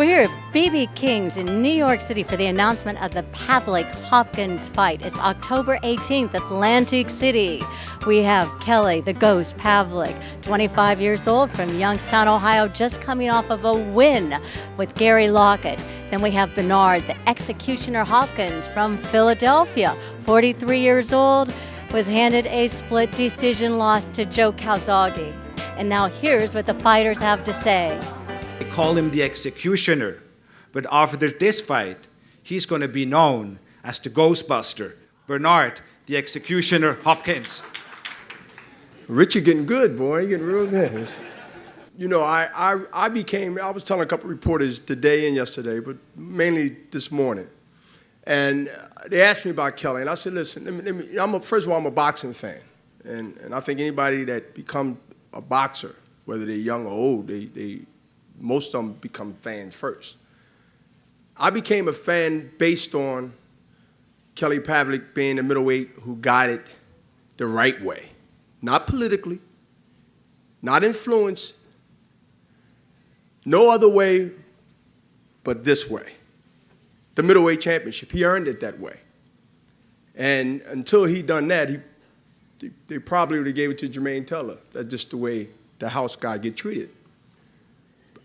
We're here at B.B. King's in New York City for the announcement of the Pavlik Hopkins fight. It's October 18th, Atlantic City. We have Kelly, the Ghost Pavlik, 25 years old from Youngstown, Ohio, just coming off of a win with Gary Lockett. Then we have Bernard, the Executioner Hopkins from Philadelphia, 43 years old, was handed a split decision loss to Joe Calzaghe. And now here's what the fighters have to say. They call him the Executioner, but after this fight, he's going to be known as the Ghostbuster. Bernard, the Executioner Hopkins. Rich, you're getting good, boy. You're getting real good. You know, I was telling a couple reporters today and yesterday, but mainly this morning. And they asked me about Kelly, and I said, listen, first of all, I'm a boxing fan. And I think anybody that becomes a boxer, whether they're young or old, most of them become fans first. I became a fan based on Kelly Pavlik being the middleweight who got it the right way. Not politically, not influenced, no other way but this way. The middleweight championship, he earned it that way. And until he done that, they probably would have gave it to Jermaine Teller. That's just the way the house guy get treated.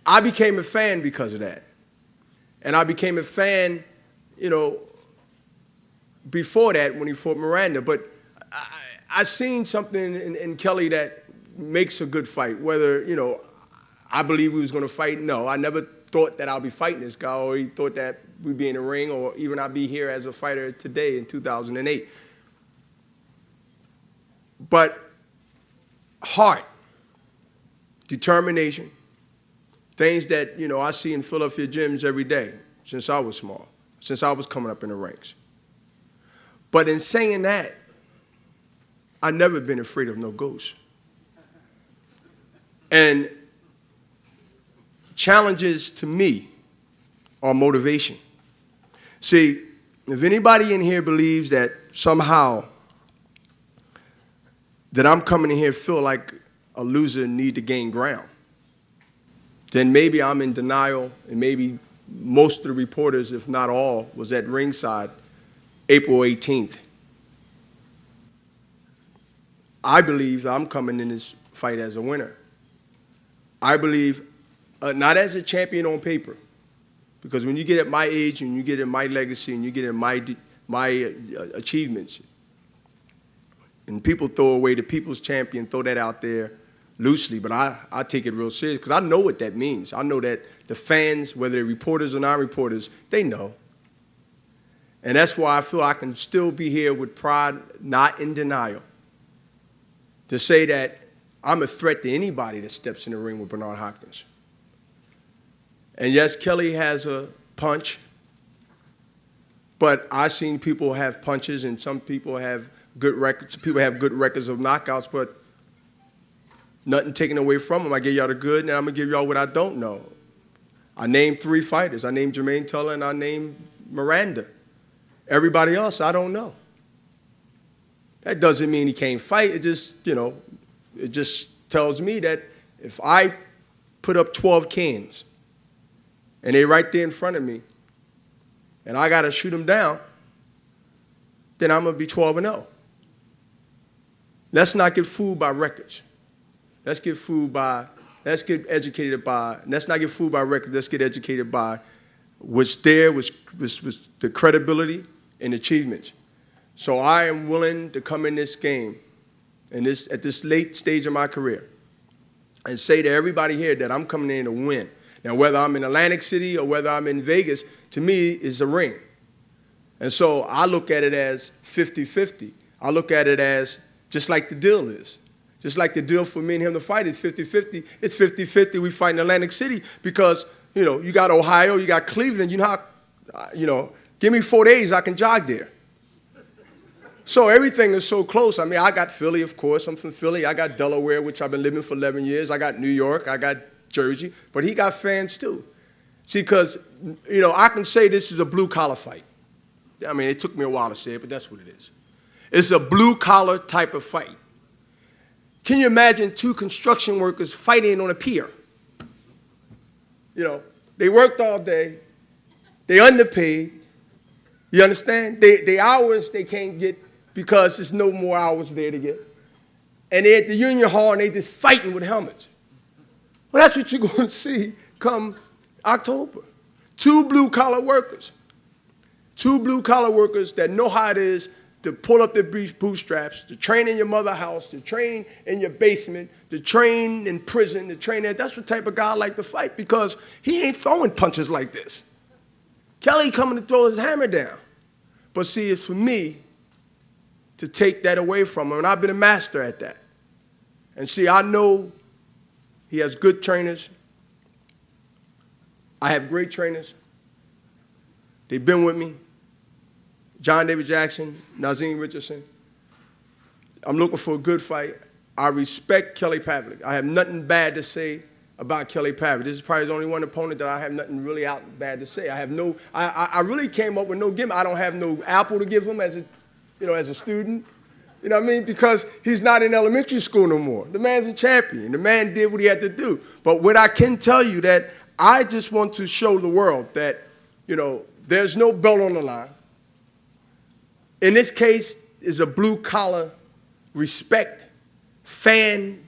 I became a fan because of that. And I became a fan, you know, before that when he fought Miranda. But I seen something in Kelly that makes a good fight. Whether, you know, I believe he was going to fight. No, I never thought that I'll be fighting this guy, or he thought that we'd be in the ring, or even I'd be here as a fighter today in 2008. But heart, determination, things that, you know, I see in Philadelphia gyms every day since I was small, since I was coming up in the ranks. But in saying that, I've never been afraid of no ghosts. And challenges to me are motivation. See, if anybody in here believes that somehow that I'm coming in here feel like a loser and need to gain ground, then maybe I'm in denial, and maybe most of the reporters, if not all, was at ringside April 18th. I believe I'm coming in this fight as a winner. I believe not as a champion on paper, because when you get at my age and you get in my legacy and you get in my achievements, and people throw away the people's champion, throw that out there loosely, but I take it real serious because I know what that means. I know that the fans, whether they're reporters or non-reporters, they know. And that's why I feel I can still be here with pride, not in denial, to say that I'm a threat to anybody that steps in the ring with Bernard Hopkins. And yes, Kelly has a punch, but I've seen people have punches, and some people have good records. People have good records of knockouts, but nothing taken away from them. I give y'all the good, and I'm going to give y'all what I don't know. I named 3 fighters. I named Jermaine Teller, and I named Miranda. Everybody else, I don't know. That doesn't mean he can't fight. It just, you know, it just tells me that if I put up 12 cans, and they right there in front of me, and I got to shoot them down, then I'm going to be 12-0. Let's not get fooled by records. Let's get educated by, let's not get fooled by records, let's get educated by what's there, was the credibility and achievements. So I am willing to come in this game, at this late stage of my career, and say to everybody here that I'm coming in to win. Now, whether I'm in Atlantic City or whether I'm in Vegas, to me, is a ring. And so I look at it as 50-50. I look at it as just like the deal is. Just like the deal for me and him to fight is 50-50. It's 50-50 we fight in Atlantic City because, you know, you got Ohio, you got Cleveland. You know, give me 4 days, I can jog there. So everything is so close. I mean, I got Philly, of course. I'm from Philly. I got Delaware, which I've been living for 11 years. I got New York. I got Jersey. But he got fans, too. See, because, you know, I can say this is a blue-collar fight. I mean, it took me a while to say it, but that's what it is. It's a blue-collar type of fight. Can you imagine 2 construction workers fighting on a pier? You know, They worked all day. They underpaid. You understand? They hours they can't get because there's no more hours there to get. And they're at the Union Hall and they just fighting with helmets. Well, that's what you're going to see come October. Two blue-collar workers. Two blue-collar workers that know how it is to pull up their bootstraps, to train in your mother's house, to train in your basement, to train in prison, to train there. That's the type of guy I like to fight because he ain't throwing punches like this. Kelly coming to throw his hammer down. But see, it's for me to take that away from him, and I've been a master at that. And see, I know he has good trainers. I have great trainers. They've been with me. John David Jackson, Nazim Richardson. I'm looking for a good fight. I respect Kelly Pavlik. I have nothing bad to say about Kelly Pavlik. This is probably the only one opponent that I have nothing really out bad to say. I really came up with no gimmick. I don't have no apple to give him as a student. You know what I mean? Because he's not in elementary school no more. The man's a champion. The man did what he had to do. But what I can tell you that I just want to show the world that, there's no belt on the line. In this case, is a blue-collar respect, fan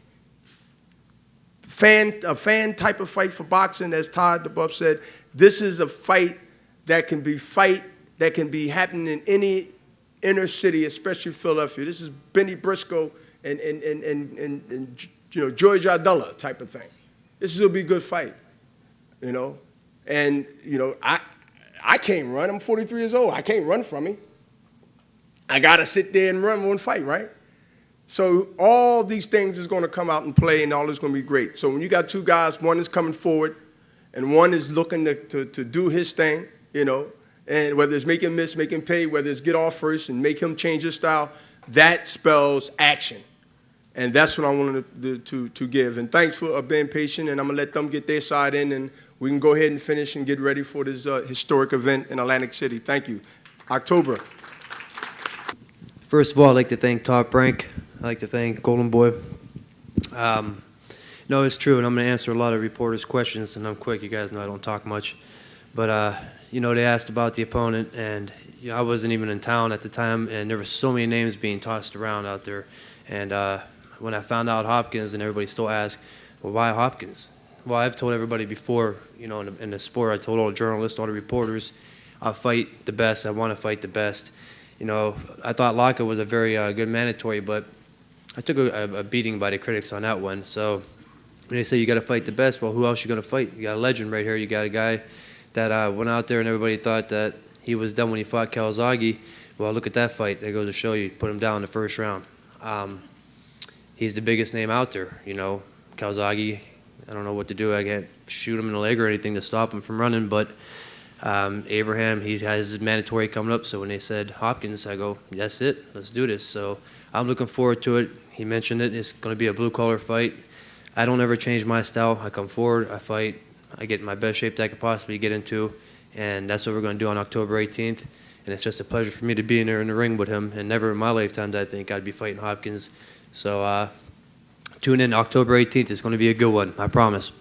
type of fight for boxing, as Todd DeBuff said. This is a fight that can be happening in any inner city, especially Philadelphia. This is Benny Briscoe and George Ardella type of thing. This will be a good fight, And I can't run. I'm 43 years old. I can't run from him. I gotta sit there and run one fight, right? So all these things is going to come out and play, and all is going to be great. So when you got two guys, one is coming forward, and one is looking to do his thing, and whether it's make him miss, make him pay, whether it's get off first and make him change his style, that spells action. And that's what I wanted to give. And thanks for being patient, and I'm going to let them get their side in, and we can go ahead and finish and get ready for this historic event in Atlantic City. Thank you. October. First of all, I'd like to thank Top Rank. I'd like to thank Golden Boy. No, it's true, and I'm going to answer a lot of reporters' questions, and I'm quick. You guys know I don't talk much. But, they asked about the opponent, and I wasn't even in town at the time, and there were so many names being tossed around out there. And when I found out Hopkins, and everybody still asks, well, why Hopkins? Well, I've told everybody before, in the sport, I told all the journalists, all the reporters, I'll fight the best. I want to fight the best. I thought Laka was a very good mandatory, but I took a beating by the critics on that one. So when they say you got to fight the best, well, who else you going to fight? You got a legend right here. You got a guy that went out there and everybody thought that he was done when he fought Calzaghe. Well, look at that fight. That goes to show you. Put him down in the first round. He's the biggest name out there. Calzaghe, I don't know what to do. I can't shoot him in the leg or anything to stop him from running, but Abraham, he has his mandatory coming up, so when they said Hopkins, I go, that's it, let's do this. So I'm looking forward to it. He mentioned it, it's going to be a blue-collar fight. I don't ever change my style. I come forward, I fight, I get in my best shape that I could possibly get into, and that's what we're going to do on October 18th. And it's just a pleasure for me to be in there in the ring with him, and never in my lifetime did I think I'd be fighting Hopkins. So tune in October 18th. It's going to be a good one, I promise.